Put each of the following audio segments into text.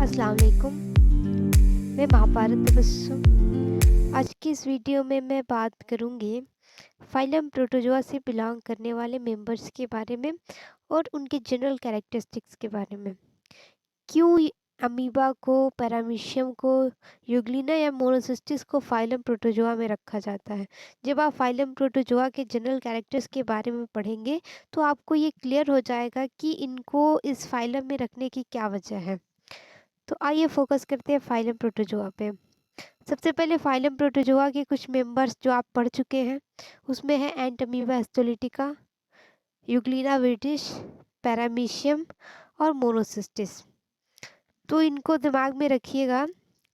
अस्सलाम वालेकुम। मैं महाभारत तबस्सुम। आज की इस वीडियो में मैं बात करूँगी फाइलम प्रोटोज़ोआ से बिलोंग करने वाले मेंबर्स के बारे में और उनके जनरल कैरेक्टरिस्टिक्स के बारे में। क्यों अमीबा को, पैरामीशियम को, यूग्लिना या मोनोसिस्टिस को फाइलम प्रोटोज़ोआ में रखा जाता है। जब आप फाइलम प्रोटोज़ोआ के जनरल कैरेक्टर्स के बारे में पढ़ेंगे तो आपको ये क्लियर हो जाएगा कि इनको इस फाइलम में रखने की क्या वजह है। तो आइए फोकस करते हैं फाइलम प्रोटोज़ोआ पे। सबसे पहले फाइलम प्रोटोज़ोआ के कुछ मेंबर्स जो आप पढ़ चुके हैं, उसमें है एंट अमीबा हिस्टोलिटिका, यूग्लिना विर्टिस, पैरामीशियम और मोनोसिस्टिस। तो इनको दिमाग में रखिएगा।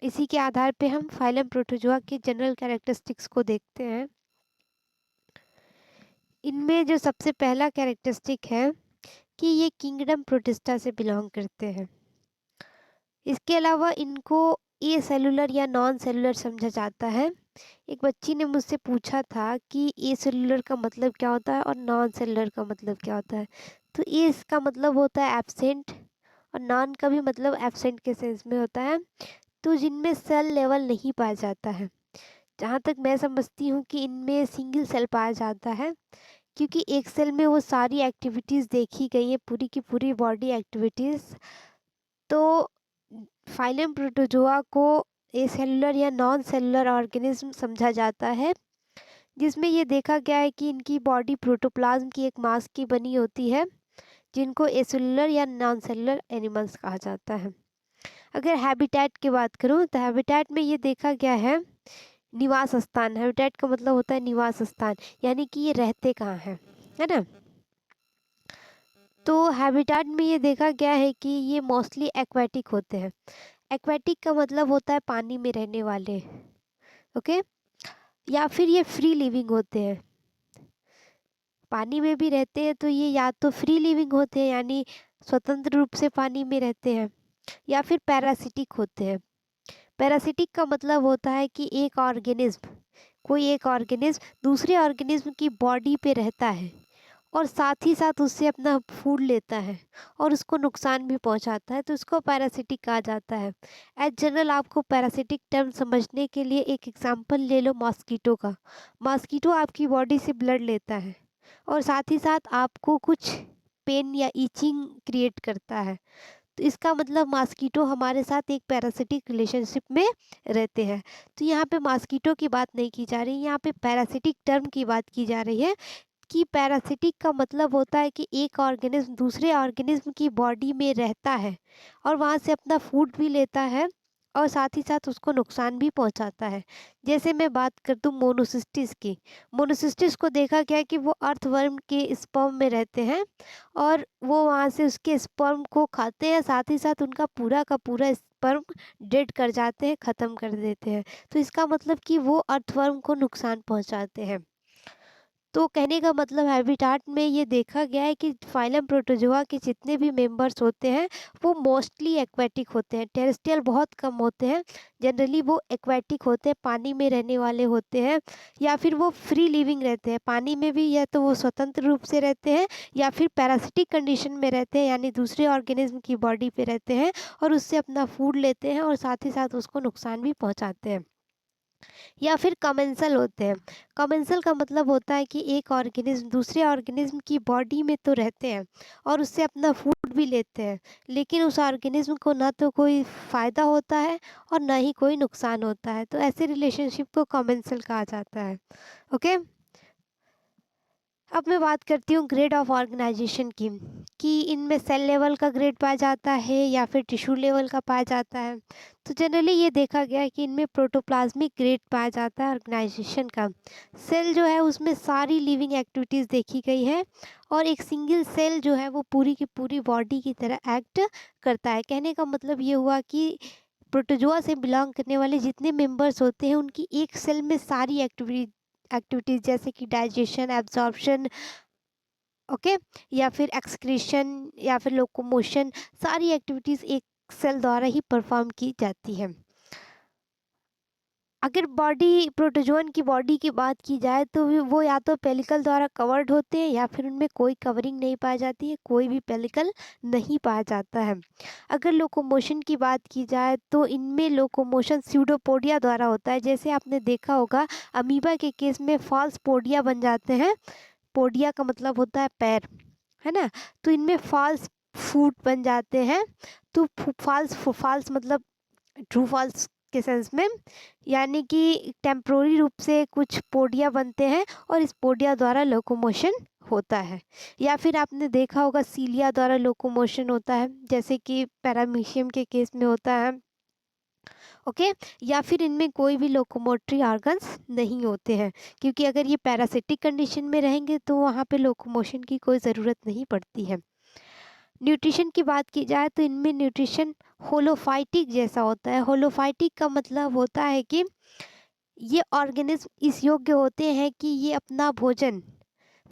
इसी के आधार पे हम फाइलम प्रोटोज़ोआ के जनरल कैरेक्टरिस्टिक्स को देखते हैं। इनमें जो सबसे पहला कैरेक्टरिस्टिक है कि ये किंगडम प्रोटिस्टा से बिलोंग करते हैं। इसके अलावा इनको ए सेलुलर या नॉन सेलुलर समझा जाता है। एक बच्ची ने मुझसे पूछा था कि ए सेलुलर का मतलब क्या होता है और नॉन सेलुलर का मतलब क्या होता है। तो ए इसका मतलब होता है एब्सेंट और नॉन का भी मतलब एब्सेंट के सेंस में होता है, तो जिनमें सेल लेवल नहीं पाया जाता है। जहाँ तक मैं समझती हूँ कि इनमें सिंगल सेल पाया जाता है, क्योंकि एक सेल में वो सारी एक्टिविटीज़ देखी गई है, पूरी की पूरी बॉडी एक्टिविटीज़। तो फाइलम प्रोटोज़ोआ को एसेलुलर या नॉन सेलुलर ऑर्गेनिज्म समझा जाता है, जिसमें ये देखा गया है कि इनकी बॉडी प्रोटोप्लाज्म की एक मास की बनी होती है, जिनको एसेलुलर या नॉन सेलुलर एनिमल्स कहा जाता है। अगर हैबिटेट की बात करूँ तो हैबिटेट में ये देखा गया है निवास स्थान। हैबिटेट का मतलब होता है निवास स्थान, यानी कि ये रहते कहाँ हैं, है ना। तो हैबिटेट में ये देखा गया है कि ये मोस्टली एक्वेटिक होते हैं। एक्वेटिक का मतलब होता है पानी में रहने वाले, ओके। या फिर ये फ्री लिविंग होते हैं, पानी में भी रहते हैं, तो ये या तो फ्री लिविंग होते हैं यानी स्वतंत्र रूप से पानी में रहते हैं, या फिर पैरासिटिक होते हैं। पैरासिटिक का मतलब होता है कि एक ऑर्गेनिज्म, कोई एक ऑर्गेनिज्म दूसरे ऑर्गेनिज्म की बॉडी पे रहता है और साथ ही साथ उससे अपना फूड लेता है और उसको नुकसान भी पहुंचाता है, तो इसको पैरासिटिक कहा जाता है। एज जनरल आपको पैरासिटिक टर्म समझने के लिए एक एग्जांपल ले लो मॉस्किटो का। मॉस्किटो आपकी बॉडी से ब्लड लेता है और साथ ही साथ आपको कुछ पेन या ईचिंग क्रिएट करता है, तो इसका मतलब मॉस्किटो हमारे साथ एक पैरासिटिक रिलेशनशिप में रहते हैं। तो यहाँ पे मॉस्किटो की बात नहीं की जा रही, यहाँ पे पैरासिटिक टर्म की बात की जा रही है कि पैरासिटिक का मतलब होता है कि एक ऑर्गेनिज्म दूसरे ऑर्गेनिज्म की बॉडी में रहता है और वहाँ से अपना फूड भी लेता है और साथ ही साथ उसको नुकसान भी पहुंचाता है। जैसे मैं बात कर दूँ मोनोसिस्टिस की। मोनोसिस्टिस को देखा गया कि वो अर्थवर्म के स्पर्म में रहते हैं और वो वहाँ से उसके स्पर्म को खाते हैं, साथ ही साथ उनका पूरा का पूरा स्पर्म डेड कर जाते हैं, ख़त्म कर देते हैं। तो इसका मतलब कि वो अर्थवर्म को नुकसान पहुँचाते हैं। तो कहने का मतलब हैबिटाट में ये देखा गया है कि फाइलम प्रोटोज़ोआ के जितने भी मेंबर्स होते हैं वो मोस्टली एक्वेटिक होते हैं, टेरेस्ट्रियल बहुत कम होते हैं। जनरली वो एक्वेटिक होते हैं, पानी में रहने वाले होते हैं, या फिर वो फ्री लिविंग रहते हैं। पानी में भी या तो वो स्वतंत्र रूप से रहते हैं या फिर पैरासिटिक कंडीशन में रहते हैं, यानी दूसरे ऑर्गेनिज्म की बॉडी पे रहते हैं और उससे अपना फूड लेते हैं और साथ ही साथ उसको नुकसान भी पहुँचाते हैं। या फिर कमेंसल होते हैं। कमेंसल का मतलब होता है कि एक ऑर्गेनिज्म दूसरे ऑर्गेनिज्म की बॉडी में तो रहते हैं और उससे अपना फूड भी लेते हैं, लेकिन उस ऑर्गेनिज्म को ना तो कोई फ़ायदा होता है और ना ही कोई नुकसान होता है, तो ऐसे रिलेशनशिप को कमेंसल कहा जाता है, ओके। अब मैं बात करती हूँ ग्रेड ऑफ ऑर्गेनाइजेशन की, कि इनमें सेल लेवल का ग्रेड पाया जाता है या फिर टिश्यू लेवल का पाया जाता है। तो जनरली ये देखा गया है कि इनमें प्रोटोप्लाज्मिक ग्रेड पाया जाता है ऑर्गेनाइजेशन का। सेल जो है उसमें सारी लिविंग एक्टिविटीज़ देखी गई है और एक सिंगल सेल जो है वो पूरी की पूरी बॉडी की तरह एक्ट करता है। कहने का मतलब ये हुआ कि प्रोटोजोआ से बिलोंग करने वाले जितने मेंबर्स होते हैं उनकी एक सेल में सारी एक्टिविटीज़ जैसे कि डाइजेशन, एब्जॉर्प्शन, ओके, या फिर एक्सक्रीशन या फिर लोकोमोशन, सारी एक्टिविटीज़ एक सेल द्वारा ही परफॉर्म की जाती है। अगर बॉडी प्रोटोजोन की बॉडी की बात की जाए तो वो या तो पेलिकल द्वारा कवर्ड होते हैं या फिर उनमें कोई कवरिंग नहीं पाई जाती है, कोई भी पेलिकल नहीं पाया जाता है। अगर लोकोमोशन की बात की जाए तो इनमें लोकोमोशन स्यूडोपोडिया द्वारा होता है। जैसे आपने देखा होगा अमीबा के केस में फॉल्स पोडिया बन जाते हैं। पोडिया का मतलब होता है पैर, है ना। तो इनमें फॉल्स फूट बन जाते हैं। तो फॉल्स फॉल्स मतलब ट्रू फॉल्स के सेंस में, यानी कि टेम्प्रोरी रूप से कुछ पोडिया बनते हैं और इस पोडिया द्वारा लोकोमोशन होता है। या फिर आपने देखा होगा सीलिया द्वारा लोकोमोशन होता है, जैसे कि पैरामीशियम के केस में होता है। ओके। या फिर इनमें कोई भी लोकोमोटरी ऑर्गन्स नहीं होते हैं, क्योंकि अगर ये पैरासिटिक कंडीशन में रहेंगे तो वहाँ पे लोकोमोशन की कोई ज़रूरत नहीं पड़ती है। न्यूट्रिशन की बात की जाए तो इनमें न्यूट्रिशन होलोफाइटिक जैसा होता है। होलोफाइटिक का मतलब होता है कि ये ऑर्गेनिज्म इस योग्य होते हैं कि ये अपना भोजन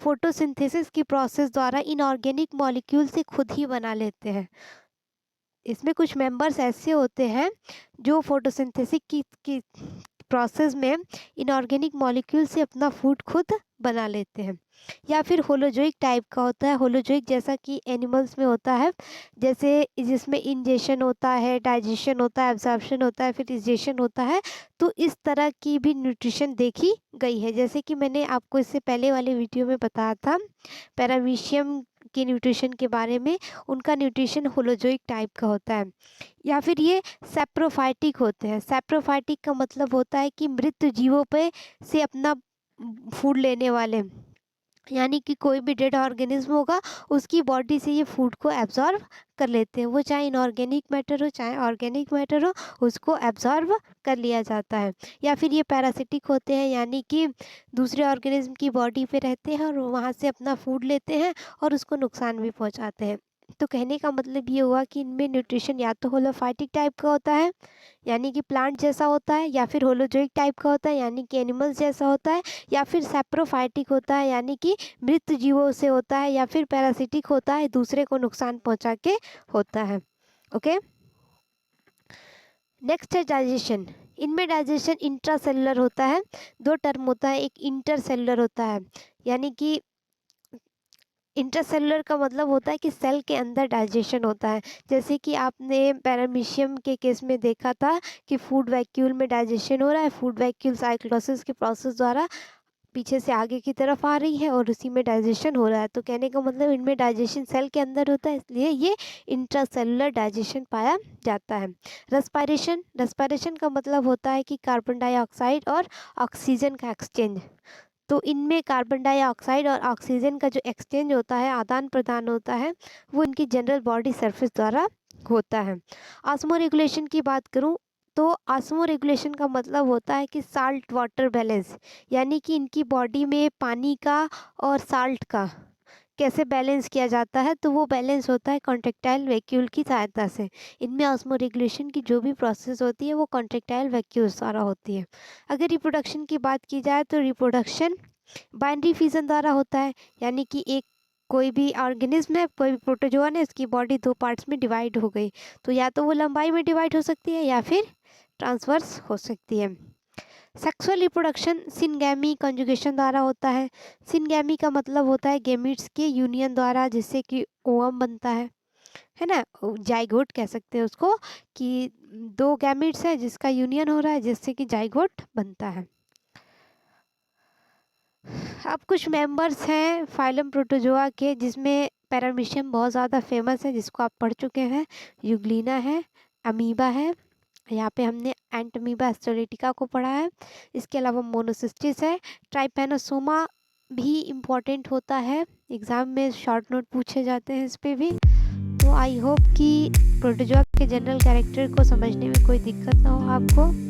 फोटोसिंथेसिस की प्रोसेस द्वारा इनऑर्गेनिक मॉलिक्यूल से खुद ही बना लेते हैं। इसमें कुछ मेंबर्स ऐसे होते हैं जो फोटोसिंथेसिस की प्रोसेस में इनऑर्गेनिक मॉलिक्यूल से अपना फूड खुद बना लेते हैं। या फिर होलोजोइक टाइप का होता है। होलोजोइक जैसा कि एनिमल्स में होता है, जैसे जिसमें इंजेशन होता है, डाइजेशन होता है, एब्जॉर्प्शन होता है, फिर इजेशन होता है। तो इस तरह की भी न्यूट्रिशन देखी गई है, जैसे कि मैंने आपको इससे पहले वाले वीडियो में बताया था पैरामीशियम के न्यूट्रिशन के बारे में। उनका न्यूट्रिशन होलोजोइक टाइप का होता है। या फिर ये सैप्रोफाइटिक होते हैं। सैप्रोफाइटिक का मतलब होता है कि मृत जीवों पे से अपना फूड लेने वाले, यानी कि कोई भी डेड ऑर्गेनिज्म होगा उसकी बॉडी से ये फूड को एब्जॉर्ब कर लेते हैं। वो चाहे इनऑर्गेनिक मैटर हो चाहे ऑर्गेनिक मैटर हो, उसको एब्जॉर्ब कर लिया जाता है। या फिर ये पैरासिटिक होते हैं, यानी कि दूसरे ऑर्गेनिज्म की बॉडी पे रहते हैं और वहाँ से अपना फूड लेते हैं और उसको नुकसान भी पहुँचाते हैं। तो कहने का मतलब ये हुआ कि इनमें न्यूट्रिशन या तो होलोफाइटिक टाइप का होता है, यानी कि प्लांट जैसा होता है, या फिर होलोजोइक टाइप का होता है, यानी कि एनिमल्स जैसा होता है, या फिर सैप्रोफाइटिक होता है, यानी कि मृत जीवों से होता है, या फिर पैरासिटिक होता है, दूसरे को नुकसान पहुंचा के होता है। ओके। नेक्स्ट है डाइजेशन। इनमें डाइजेशन इंट्रासेलुलर होता है। दो टर्म होता है, एक इंटरसेलुलर होता है, यानी कि इंटरसेलुलर का मतलब होता है कि सेल के अंदर डाइजेशन होता है। जैसे कि आपने पैरामीशियम के केस में देखा था कि फूड वैक्यूल में डाइजेशन हो रहा है। फूड वैक्यूल साइक्लोसिस के प्रोसेस द्वारा पीछे से आगे की तरफ आ रही है और उसी में डाइजेशन हो रहा है। तो कहने का मतलब इनमें डाइजेशन सेल के अंदर होता है, इसलिए ये इंट्रासेलुलर डाइजेशन पाया जाता है। रेस्पायरेशन। रेस्पायरेशन का मतलब होता है कि कार्बन डाइऑक्साइड और ऑक्सीजन का एक्सचेंज। तो इनमें कार्बन डाइऑक्साइड और ऑक्सीजन का जो एक्सचेंज होता है, आदान प्रदान होता है, वो इनकी जनरल बॉडी सरफेस द्वारा होता है। ऑस्मो रेगुलेशन की बात करूं तो ऑस्मो रेगुलेशन का मतलब होता है कि साल्ट वाटर बैलेंस, यानी कि इनकी बॉडी में पानी का और साल्ट का कैसे बैलेंस किया जाता है। तो वो बैलेंस होता है कॉन्ट्रेक्टाइल वैक्यूल की सहायता से। इनमें ऑस्मो रेगुलेशन की जो भी प्रोसेस होती है वो कॉन्ट्रेक्टाइल वैक्यूल द्वारा होती है। अगर रिप्रोडक्शन की बात की जाए तो रिप्रोडक्शन बाइनरी फिजन द्वारा होता है, यानी कि एक कोई भी ऑर्गेनिज्म है, कोई भी प्रोटोजोआ है, उसकी बॉडी दो पार्ट्स में डिवाइड हो गई, तो या तो वो लंबाई में डिवाइड हो सकती है या फिर ट्रांसवर्स हो सकती है। सेक्सुअल रिप्रोडक्शन सिनगैमी कंजुगेशन द्वारा होता है। सिनगैमी का मतलब होता है गैमीट्स के यूनियन द्वारा, जिससे कि ओवम बनता है ना। जाइगोट कह सकते हैं उसको, कि दो गैमीट्स है जिसका यूनियन हो रहा है जिससे कि जाइगोट बनता है। अब कुछ मेंबर्स हैं फाइलम प्रोटोजोआ के, जिसमें पैरामीशियम बहुत ज़्यादा फेमस है, जिसको आप पढ़ चुके हैं। यूग्लिना है, अमीबा है, यहाँ पे हमने एंटमीबा एस्टोलेटिका को पढ़ा है। इसके अलावा मोनोसिस्टिस है। ट्राइपैनोसोमा भी इम्पॉर्टेंट होता है, एग्ज़ाम में शॉर्ट नोट पूछे जाते हैं इस पे भी। तो आई होप कि प्रोटोजोआ के जनरल कैरेक्टर को समझने में कोई दिक्कत ना हो आपको।